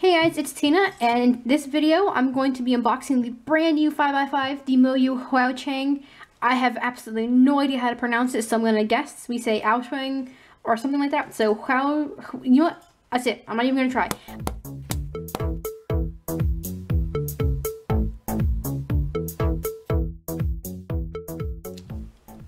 Hey guys, it's Tina, and in this video I'm going to be unboxing the brand new 5x5, the MoYu HuaChuang. I have absolutely no idea how to pronounce it, so I'm going to guess. We say AoChuang or something like that. So you know what? That's it. I'm not even going to try.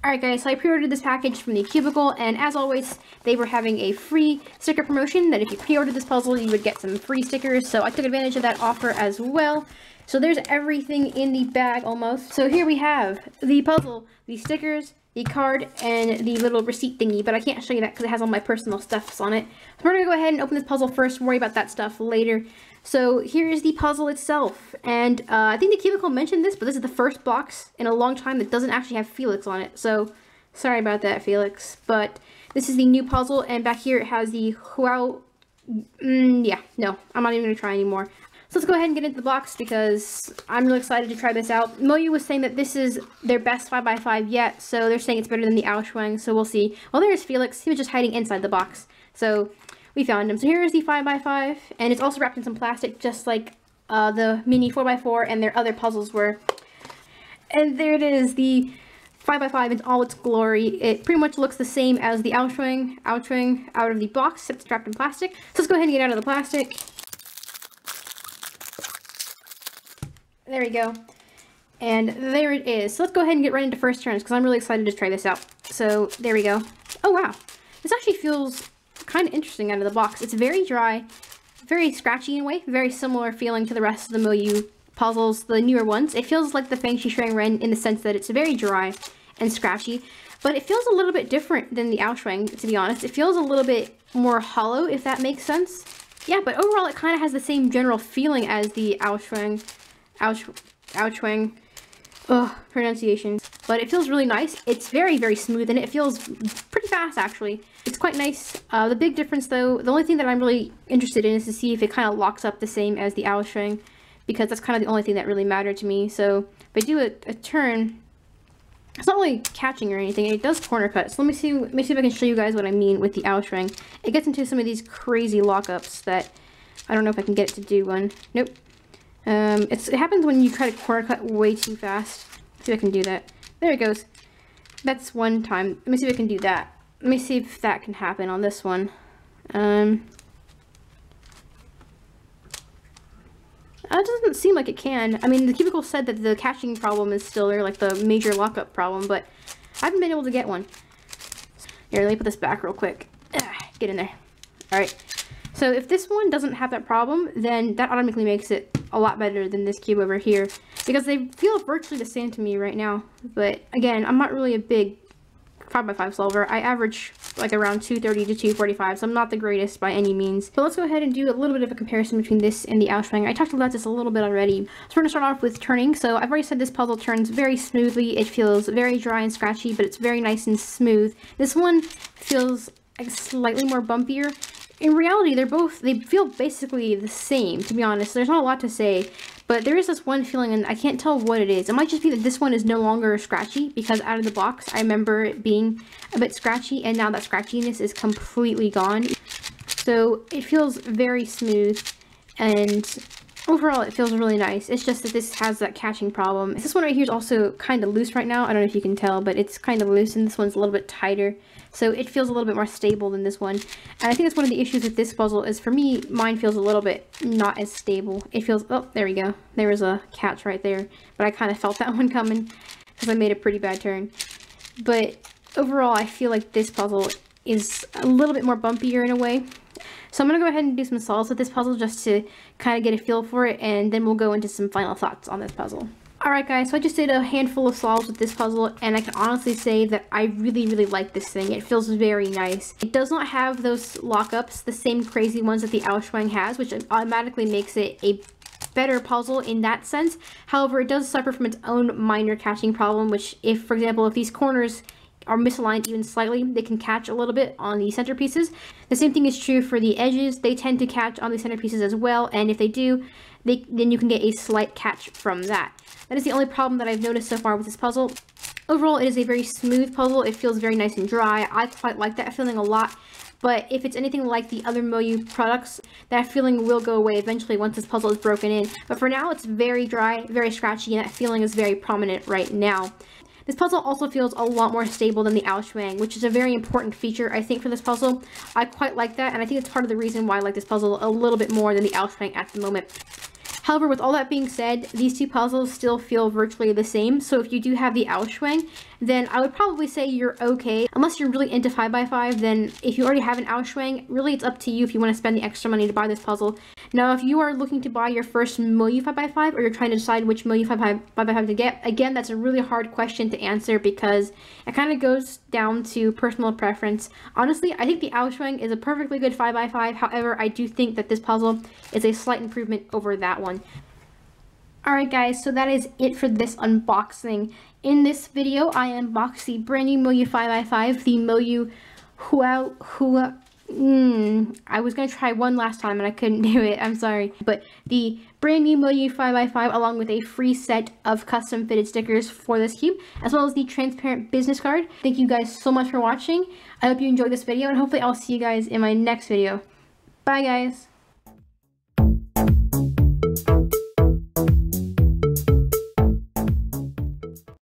Alright guys, so I pre-ordered this package from the Cubicle, and as always, they were having a free sticker promotion that if you pre-ordered this puzzle, you would get some free stickers, so I took advantage of that offer as well. So there's everything in the bag almost. So here we have the puzzle, the stickers, the card, and the little receipt thingy, but I can't show you that because it has all my personal stuffs on it. So we're going to go ahead and open this puzzle first, worry about that stuff later. So here is the puzzle itself, and I think the Cubicle mentioned this, but this is the first box in a long time that doesn't actually have Felix on it, so sorry about that, Felix. But this is the new puzzle, and back here it has the yeah, no, I'm not even going to try anymore. So let's go ahead and get into the box because I'm really excited to try this out. MoYu was saying that this is their best 5x5 yet, so they're saying it's better than the AoChuang, so we'll see. Well, there's Felix. He was just hiding inside the box, so we found him. So here is the 5x5, and it's also wrapped in some plastic, just like the mini 4x4 and their other puzzles were. And there it is, the 5x5 in all its glory. It pretty much looks the same as the AoChuang out of the box, except it's wrapped in plastic. So let's go ahead and get out of the plastic. There we go. And there it is. So let's go ahead and get right into first turns, because I'm really excited to try this out. So there we go. Oh wow, this actually feels kind of interesting out of the box. It's very dry, very scratchy in a way, very similar feeling to the rest of the MoYu puzzles, the newer ones. It feels like the Feng Shi Shuang Ren in the sense that it's very dry and scratchy, but it feels a little bit different than the AoChuang, to be honest. It feels a little bit more hollow, if that makes sense. Yeah, but overall it kind of has the same general feeling as the AoChuang. Pronunciation. But it feels really nice. It's very, very smooth, and it feels pretty fast, actually. It's quite nice. The big difference, though, the only thing that I'm really interested in is to see if it kind of locks up the same as the AoChuang, because that's kind of the only thing that really mattered to me. So if I do a turn, it's not really catching or anything. It does corner cut. So let me see if I can show you guys what I mean with the AoChuang. It gets into some of these crazy lockups that I don't know if I can get it to do one. Nope. It happens when you try to corner cut way too fast. Let's see if I can do that. There it goes. That's one time. Let me see if I can do that. Let me see if that can happen on this one. It doesn't seem like it can. I mean, the Cubicle said that the catching problem is still there, like the major lockup problem, but I haven't been able to get one. Here, let me put this back real quick. Get in there. Alright. So if this one doesn't have that problem, then that automatically makes it a lot better than this cube over here, because they feel virtually the same to me right now. But again, I'm not really a big 5x5 solver. I average like around 230 to 245, so I'm not the greatest by any means. So let's go ahead and do a little bit of a comparison between this and the AoChuang. I talked about this a little bit already. So we're going to start off with turning. So I've already said this puzzle turns very smoothly. It feels very dry and scratchy, but it's very nice and smooth. This one feels like slightly more bumpier. In reality, they feel basically the same, to be honest. There's not a lot to say, but there is this one feeling, and I can't tell what it is. It might just be that this one is no longer scratchy, because out of the box, I remember it being a bit scratchy, and now that scratchiness is completely gone. So it feels very smooth, and overall, it feels really nice. It's just that this has that catching problem. This one right here is also kind of loose right now. I don't know if you can tell, but it's kind of loose, and this one's a little bit tighter. So it feels a little bit more stable than this one. And I think that's one of the issues with this puzzle is, for me, mine feels a little bit not as stable. It feels, oh, there we go. There was a catch right there. But I kind of felt that one coming because I made a pretty bad turn. But overall, I feel like this puzzle is a little bit more bumpier in a way. So I'm going to go ahead and do some solves with this puzzle just to kind of get a feel for it, and then we'll go into some final thoughts on this puzzle. Alright guys, so I just did a handful of solves with this puzzle, and I can honestly say that I really, really like this thing. It feels very nice. It does not have those lockups, the same crazy ones that the AoChuang has, which automatically makes it a better puzzle in that sense. However, it does suffer from its own minor catching problem, which if, for example, if these corners are misaligned even slightly, they can catch a little bit on the centerpieces. The same thing is true for the edges. They tend to catch on the centerpieces as well, and if they do, then you can get a slight catch from that. That is the only problem that I've noticed so far with this puzzle. Overall, it is a very smooth puzzle. It feels very nice and dry. I quite like that feeling a lot. but if it's anything like the other MoYu products, that feeling will go away eventually once this puzzle is broken in. But for now, it's very dry, very scratchy, and that feeling is very prominent right now. This puzzle also feels a lot more stable than the AoChuang, which is a very important feature, I think, for this puzzle. I quite like that, and I think it's part of the reason why I like this puzzle a little bit more than the AoChuang at the moment. However, with all that being said, these two puzzles still feel virtually the same, so if you do have the AoChuang, then I would probably say you're okay. Unless you're really into 5x5, then if you already have an AoChuang, really it's up to you if you want to spend the extra money to buy this puzzle. Now, if you are looking to buy your first MoYu 5x5, or you're trying to decide which MoYu 5x5 to get, again, that's a really hard question to answer because it kind of goes down to personal preference. Honestly, I think the AoChuang is a perfectly good 5x5, however, I do think that this puzzle is a slight improvement over that one. Alright guys, so that is it for this unboxing. In this video, I unboxed the brand new MoYu 5x5, the MoYu I was going to try one last time and I couldn't do it, I'm sorry. But the brand new MoYu 5x5 along with a free set of custom fitted stickers for this cube, as well as the transparent business card. Thank you guys so much for watching. I hope you enjoyed this video and hopefully I'll see you guys in my next video. Bye guys!